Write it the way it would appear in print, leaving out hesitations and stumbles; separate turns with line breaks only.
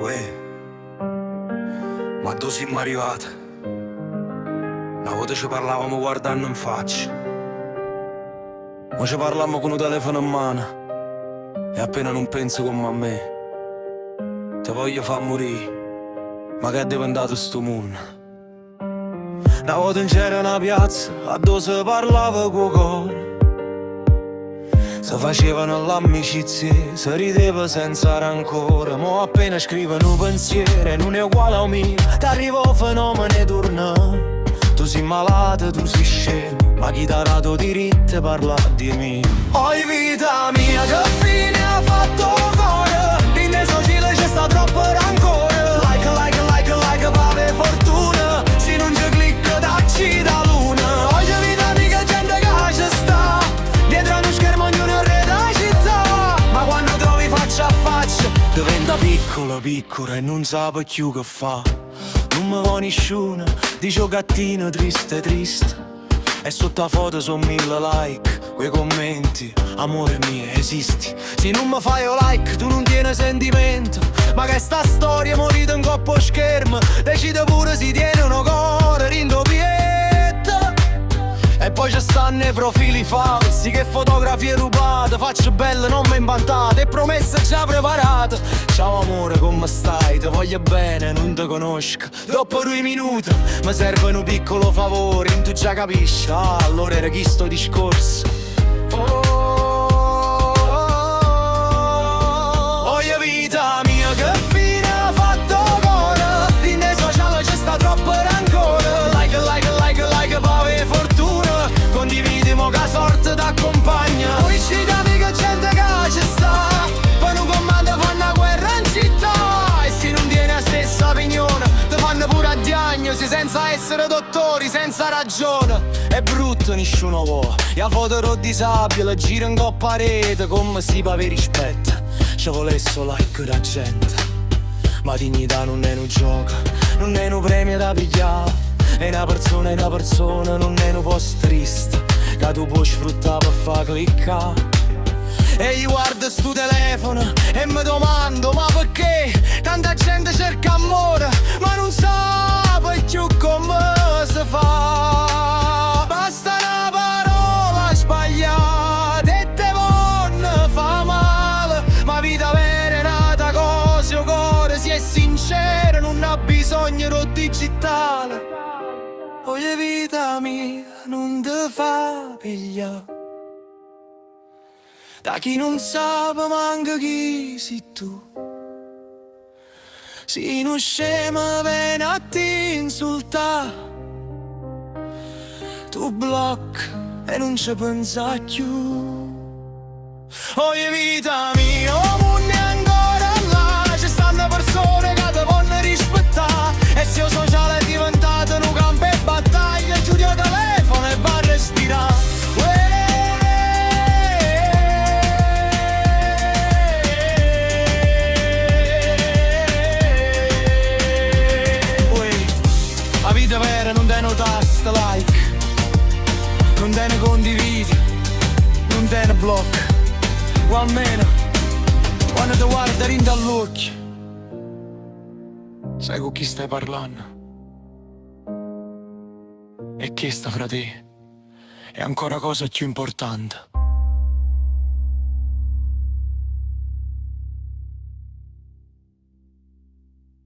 Uè, ma dove siamo arrivati? Una volta ci parlavamo guardando in faccia, ma ci parlavamo con un telefono in mano. E appena non penso come a me, ti voglio far morire, ma che è diventato sto mondo? Una volta c'era una piazza, a dove si parlava con cuore, si facevano l'amicizie, si rideva senza rancore. Mo appena scrivono un pensiero non è uguale al mio, t'arriva un fenomeno e torna. Tu sei malato, tu sei scemo, ma chi t'ha dato diritto parla di me? Oi vita mia, che fine ha fatto cuore? In dei sociali c'è sta troppo rancore. Like, pave fortuna, se non ci clicca dacci da luna. Oggi vita mia, che gente che ci sta dietro a uno schermo ognuno re da città. Ma quando trovi faccia a faccia diventa piccolo e non sa più che fa. Non mi vuoi nessuno, dice un gattino triste. E sotto la foto sono 1000 like, quei commenti, amore mio esisti. Se non mi fai un like tu non tieni sentimento, ma che sta storia è morita in coppo schermo. Decide pure se tiene uno cuore rindopietta. E poi ci stanno i profili falsi, che fotografie rubate, facce belle non mi inventate e promesse già preparate. Ciao amore, come stai? Ti voglio bene, non ti conosco. Dopo 2 minuti mi serve un piccolo favore, tu già capisci, allora era chi sto discorso. Oh, vita mia, che fine ha fatto cuore? In dei social c'è sta troppo rancore. Like, pave fortuna, condividiamo che la sorte t'accompagna. Poi ci capi che gente che ci sta, poi non comanda fanno una guerra in città. E se non tieni la stessa opinione ti fanno pure a diagnosi senza essere dottori, senza ragione. È brutto, nessuno vuole, e a foto disabile gira in coppa a rete come si può avere rispetto. Ci volesse like da gente, ma dignità non è un gioco, non è un premio da pigliare. E una persona non è un post triste che tu puoi sfruttare per far cliccare. E io guardo sto telefono e mi domando ma perché tanta gente cerca amore ma non sa più come si fa. Basta una parola sbagliata e te vonne fa male, ma vita vera è nata così, o cuore si è sincero, non ha bisogno di digitale. Oggi vita mia non te fa pigliare da chi non sa manca chi sei tu. Se non scema viene a ti insultare, tu blocchi e non ci pensa più. Oggi vita mia, oh mondo è ancora là, ci stanno persone che ti vogliono rispettare. E se io sociale è diventato un campo e battaglia, giù il telefono e va a respirare. La vita vera non te ne tasta like, non te ne condividi, non te ne blocca. O almeno quando ti guarda rinda all'occhio sai con chi stai parlando. E questa fra te è ancora cosa più importante.